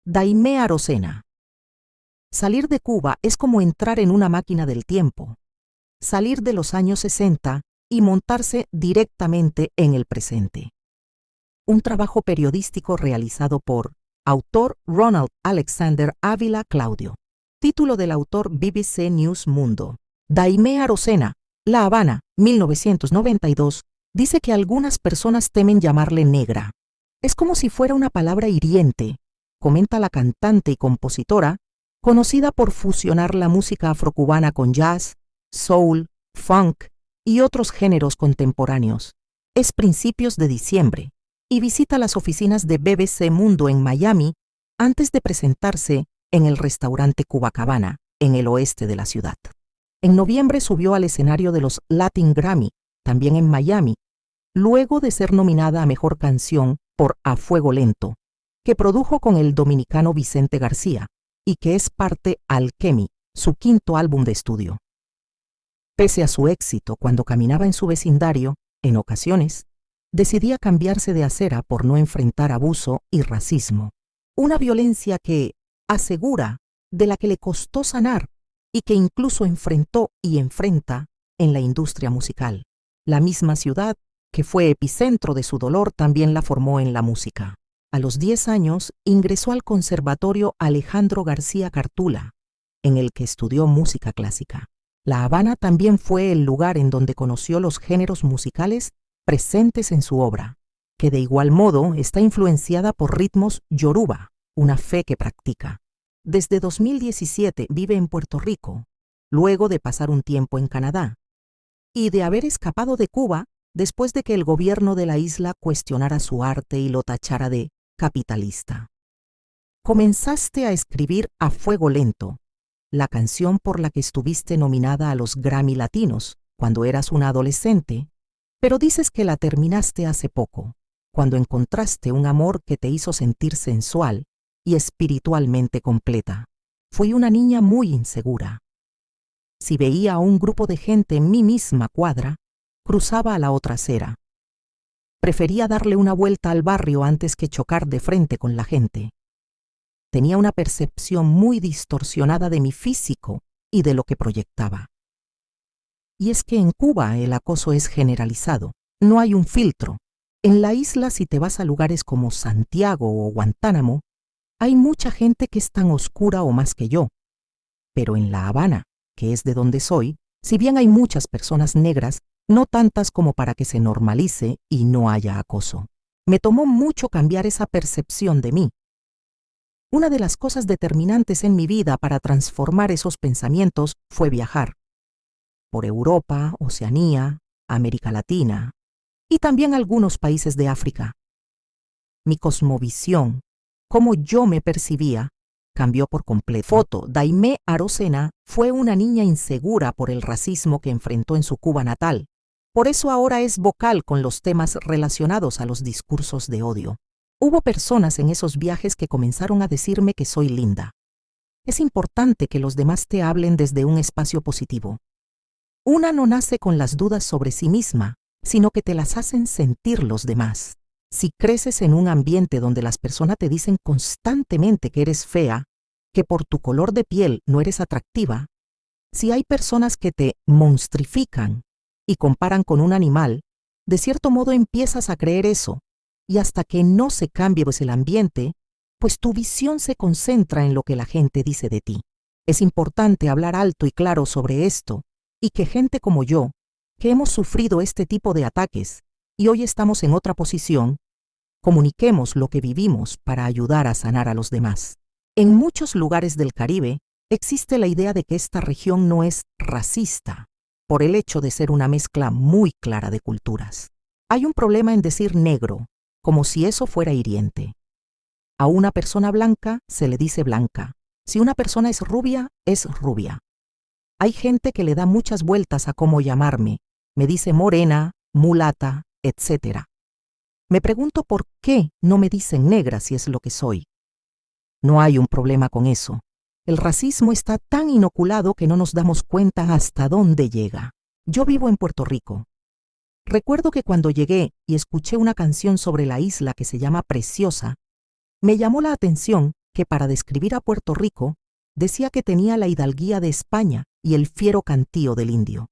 Daimé Arocena. Salir de Cuba es como entrar en una máquina del tiempo, salir de los años 60 y montarse directamente en el presente. Un trabajo periodístico realizado por autor Ronald Alexander Ávila Claudio. Título del autor BBC News Mundo. Daimé Arocena, La Habana, 1992, dice que algunas personas temen llamarle negra. Es como si fuera una palabra hiriente, comenta la cantante y compositora, conocida por fusionar la música afrocubana con jazz, soul, funk y otros géneros contemporáneos. Es principios de diciembre y visita las oficinas de BBC Mundo en Miami antes de presentarse en el restaurante Cubacabana, en el oeste de la ciudad. En noviembre subió al escenario de los Latin Grammy, también en Miami, luego de ser nominada a Mejor Canción por A Fuego Lento, que produjo con el dominicano Vicente García y que es parte Alchemy, su quinto álbum de estudio. Pese a su éxito cuando caminaba en su vecindario, en ocasiones, decidía cambiarse de acera por no enfrentar abuso y racismo, una violencia que, asegura, de la que le costó sanar y que incluso enfrentó y enfrenta en la industria musical. La misma ciudad, que fue epicentro de su dolor, también la formó en la música. A los 10 años ingresó al Conservatorio Alejandro García Cartula, en el que estudió música clásica. La Habana también fue el lugar en donde conoció los géneros musicales presentes en su obra, que de igual modo está influenciada por ritmos yoruba, una fe que practica. Desde 2017 vive en Puerto Rico, luego de pasar un tiempo en Canadá, y de haber escapado de Cuba después de que el gobierno de la isla cuestionara su arte y lo tachara de capitalista. Comenzaste a escribir A Fuego Lento, la canción por la que estuviste nominada a los Grammy Latinos cuando eras una adolescente, pero dices que la terminaste hace poco, cuando encontraste un amor que te hizo sentir sensual y espiritualmente completa. Fui una niña muy insegura. Si veía a un grupo de gente en mi misma cuadra, cruzaba a la otra acera. Prefería darle una vuelta al barrio antes que chocar de frente con la gente. Tenía una percepción muy distorsionada de mi físico y de lo que proyectaba. Y es que en Cuba el acoso es generalizado, no hay un filtro. En la isla, si te vas a lugares como Santiago o Guantánamo, hay mucha gente que es tan oscura o más que yo. Pero en La Habana, que es de donde soy, si bien hay muchas personas negras, no tantas como para que se normalice y no haya acoso. Me tomó mucho cambiar esa percepción de mí. Una de las cosas determinantes en mi vida para transformar esos pensamientos fue viajar por Europa, Oceanía, América Latina y también algunos países de África. Mi cosmovisión, cómo yo me percibía, cambió por completo. Foto: Daimé Arocena fue una niña insegura por el racismo que enfrentó en su Cuba natal. Por eso ahora es vocal con los temas relacionados a los discursos de odio. Hubo personas en esos viajes que comenzaron a decirme que soy linda. Es importante que los demás te hablen desde un espacio positivo. Una no nace con las dudas sobre sí misma, sino que te las hacen sentir los demás. Si creces en un ambiente donde las personas te dicen constantemente que eres fea, que por tu color de piel no eres atractiva, si hay personas que te monstrifican y comparan con un animal, de cierto modo empiezas a creer eso, y hasta que no se cambie el ambiente, pues tu visión se concentra en lo que la gente dice de ti. Es importante hablar alto y claro sobre esto, y que gente como yo, que hemos sufrido este tipo de ataques, y hoy estamos en otra posición, comuniquemos lo que vivimos para ayudar a sanar a los demás. En muchos lugares del Caribe existe la idea de que esta región no es racista, por el hecho de ser una mezcla muy clara de culturas. Hay un problema en decir negro, como si eso fuera hiriente. A una persona blanca se le dice blanca. Si una persona es rubia, es rubia. Hay gente que le da muchas vueltas a cómo llamarme. Me dice morena, mulata, etc. Me pregunto por qué no me dicen negra si es lo que soy. No hay un problema con eso. El racismo está tan inoculado que no nos damos cuenta hasta dónde llega. Yo vivo en Puerto Rico. Recuerdo que cuando llegué y escuché una canción sobre la isla que se llama Preciosa, me llamó la atención que para describir a Puerto Rico decía que tenía la hidalguía de España y el fiero cantío del indio.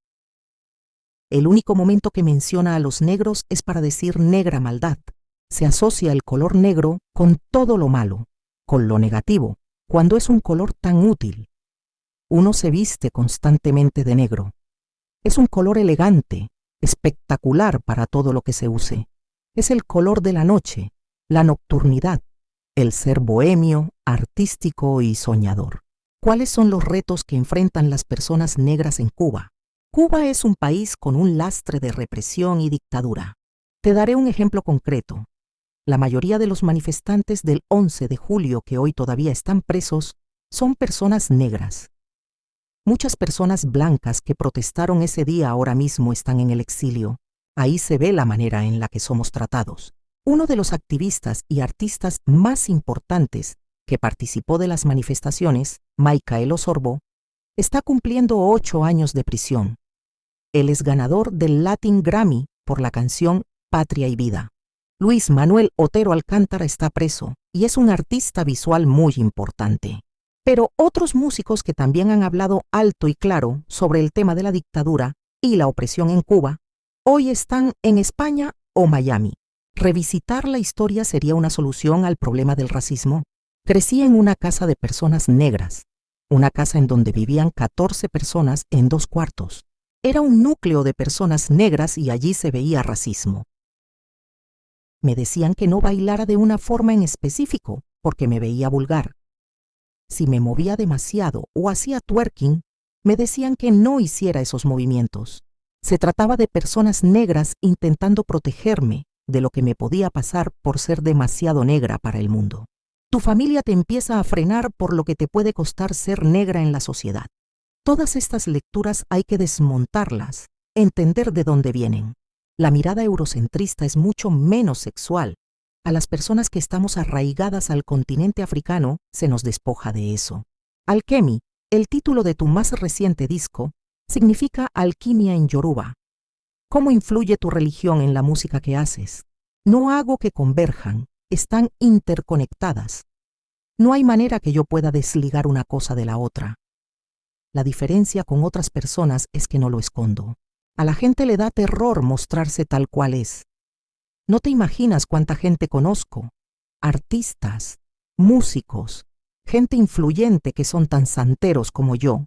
El único momento que menciona a los negros es para decir negra maldad. Se asocia el color negro con todo lo malo, con lo negativo, cuando es un color tan útil. Uno se viste constantemente de negro. Es un color elegante, espectacular para todo lo que se use. Es el color de la noche, la nocturnidad, el ser bohemio, artístico y soñador. ¿Cuáles son los retos que enfrentan las personas negras en Cuba? Cuba es un país con un lastre de represión y dictadura. Te daré un ejemplo concreto. La mayoría de los manifestantes del 11 de julio que hoy todavía están presos son personas negras. Muchas personas blancas que protestaron ese día ahora mismo están en el exilio. Ahí se ve la manera en la que somos tratados. Uno de los activistas y artistas más importantes que participó de las manifestaciones, Michael Osorbo, está cumpliendo 8 años de prisión. Él es ganador del Latin Grammy por la canción Patria y Vida. Luis Manuel Otero Alcántara está preso y es un artista visual muy importante. Pero otros músicos que también han hablado alto y claro sobre el tema de la dictadura y la opresión en Cuba, hoy están en España o Miami. Revisitar la historia sería una solución al problema del racismo. Crecí en una casa de personas negras, una casa en donde vivían 14 personas en 2 cuartos. Era un núcleo de personas negras y allí se veía racismo. Me decían que no bailara de una forma en específico porque me veía vulgar. Si me movía demasiado o hacía twerking, me decían que no hiciera esos movimientos. Se trataba de personas negras intentando protegerme de lo que me podía pasar por ser demasiado negra para el mundo. Tu familia te empieza a frenar por lo que te puede costar ser negra en la sociedad. Todas estas lecturas hay que desmontarlas, entender de dónde vienen. La mirada eurocentrista es mucho menos sexual. A las personas que estamos arraigadas al continente africano se nos despoja de eso. Alchemy, el título de tu más reciente disco, significa alquimia en yoruba. ¿Cómo influye tu religión en la música que haces? No hago que converjan, están interconectadas. No hay manera que yo pueda desligar una cosa de la otra. La diferencia con otras personas es que no lo escondo. A la gente le da terror mostrarse tal cual es. No te imaginas cuánta gente conozco, artistas, músicos, gente influyente que son tan santeros como yo,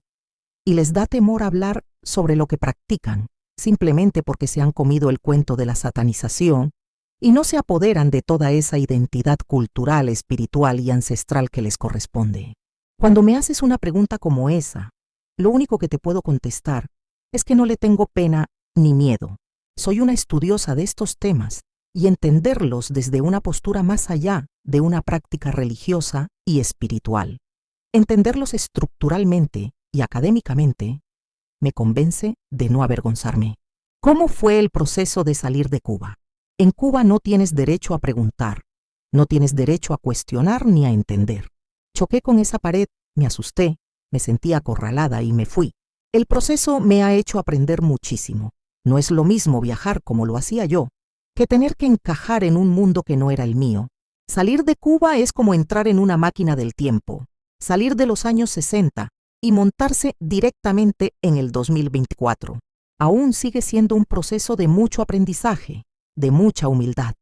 y les da temor hablar sobre lo que practican, simplemente porque se han comido el cuento de la satanización y no se apoderan de toda esa identidad cultural, espiritual y ancestral que les corresponde. Cuando me haces una pregunta como esa, lo único que te puedo contestar es que no le tengo pena ni miedo. Soy una estudiosa de estos temas y entenderlos desde una postura más allá de una práctica religiosa y espiritual. Entenderlos estructuralmente y académicamente me convence de no avergonzarme. ¿Cómo fue el proceso de salir de Cuba? En Cuba no tienes derecho a preguntar, no tienes derecho a cuestionar ni a entender. Choqué con esa pared, me asusté, me sentí acorralada y me fui. El proceso me ha hecho aprender muchísimo. No es lo mismo viajar como lo hacía yo, que tener que encajar en un mundo que no era el mío. Salir de Cuba es como entrar en una máquina del tiempo, salir de los años 60 y montarse directamente en el 2024. Aún sigue siendo un proceso de mucho aprendizaje, de mucha humildad.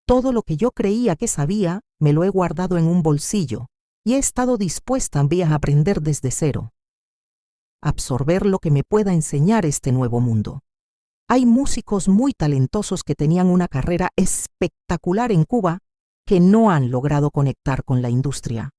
Todo lo que yo creía que sabía, me lo he guardado en un bolsillo y he estado dispuesta también a aprender desde cero. Absorber lo que me pueda enseñar este nuevo mundo. Hay músicos muy talentosos que tenían una carrera espectacular en Cuba que no han logrado conectar con la industria.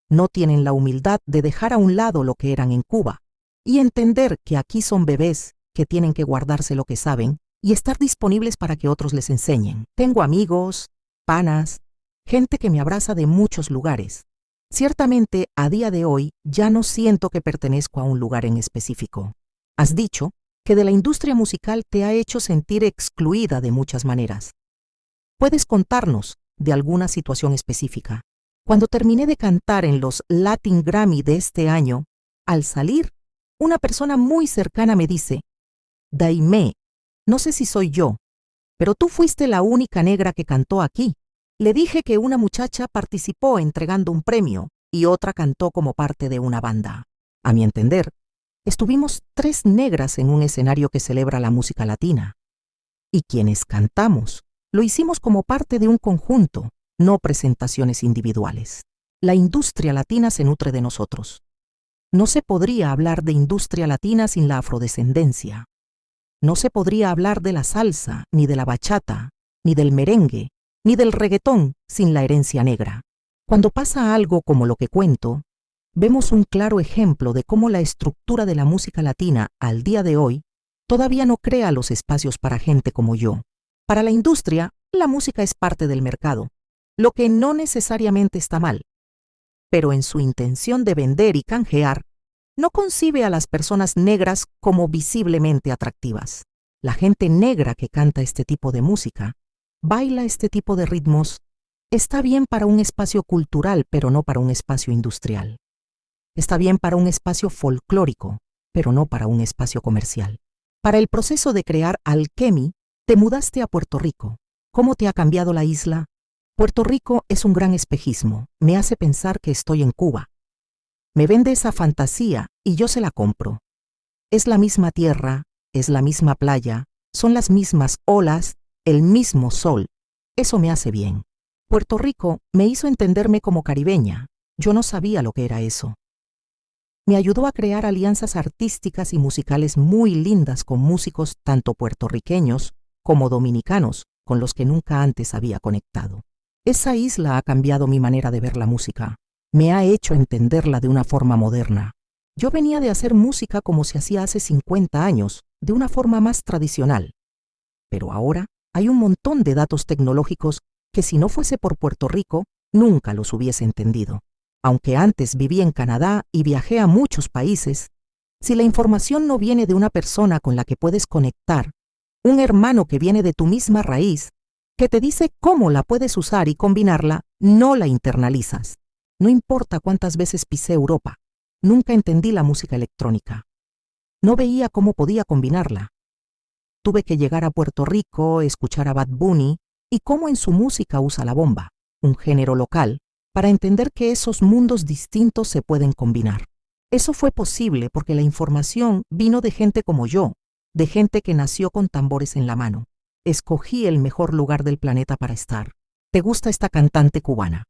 No tienen la humildad de dejar a un lado lo que eran en Cuba y entender que aquí son bebés que tienen que guardarse lo que saben y estar disponibles para que otros les enseñen. Tengo amigos, panas, gente que me abraza de muchos lugares. Ciertamente, a día de hoy, ya no siento que pertenezco a un lugar en específico. Has dicho que de la industria musical te ha hecho sentir excluida de muchas maneras. ¿Puedes contarnos de alguna situación específica? Cuando terminé de cantar en los Latin Grammy de este año, al salir, una persona muy cercana me dice: Daimé, No sé si soy yo, pero tú fuiste la única negra que cantó aquí. Le dije que una muchacha participó entregando un premio y otra cantó como parte de una banda. A mi entender, estuvimos 3 negras en un escenario que celebra la música latina. Y quienes cantamos, lo hicimos como parte de un conjunto, no presentaciones individuales. La industria latina se nutre de nosotros. No se podría hablar de industria latina sin la afrodescendencia. No se podría hablar de la salsa, ni de la bachata, ni del merengue, ni del reggaetón sin la herencia negra. Cuando pasa algo como lo que cuento, vemos un claro ejemplo de cómo la estructura de la música latina al día de hoy todavía no crea los espacios para gente como yo. Para la industria, la música es parte del mercado, lo que no necesariamente está mal, pero en su intención de vender y canjear, no concibe a las personas negras como visiblemente atractivas. La gente negra que canta este tipo de música, baila este tipo de ritmos, está bien para un espacio cultural, pero no para un espacio industrial. Está bien para un espacio folclórico, pero no para un espacio comercial. Para el proceso de crear Alchemy, te mudaste a Puerto Rico. ¿Cómo te ha cambiado la isla? Puerto Rico es un gran espejismo. Me hace pensar que estoy en Cuba. Me vende esa fantasía y yo se la compro. Es la misma tierra, es la misma playa, son las mismas olas, el mismo sol. Eso me hace bien. Puerto Rico me hizo entenderme como caribeña. Yo no sabía lo que era eso. Me ayudó a crear alianzas artísticas y musicales muy lindas con músicos tanto puertorriqueños como dominicanos con los que nunca antes había conectado. Esa isla ha cambiado mi manera de ver la música. Me ha hecho entenderla de una forma moderna. Yo venía de hacer música como se hacía hace 50 años, de una forma más tradicional. Pero ahora hay un montón de datos tecnológicos que si no fuese por Puerto Rico, nunca los hubiese entendido. Aunque antes viví en Canadá y viajé a muchos países, si la información no viene de una persona con la que puedes conectar, un hermano que viene de tu misma raíz, que te dice cómo la puedes usar y combinarla, no la internalizas. No importa cuántas veces pisé Europa, nunca entendí la música electrónica. No veía cómo podía combinarla. Tuve que llegar a Puerto Rico, escuchar a Bad Bunny y cómo en su música usa la bomba, un género local, para entender que esos mundos distintos se pueden combinar. Eso fue posible porque la información vino de gente como yo, de gente que nació con tambores en la mano. Escogí el mejor lugar del planeta para estar. ¿Te gusta esta cantante cubana?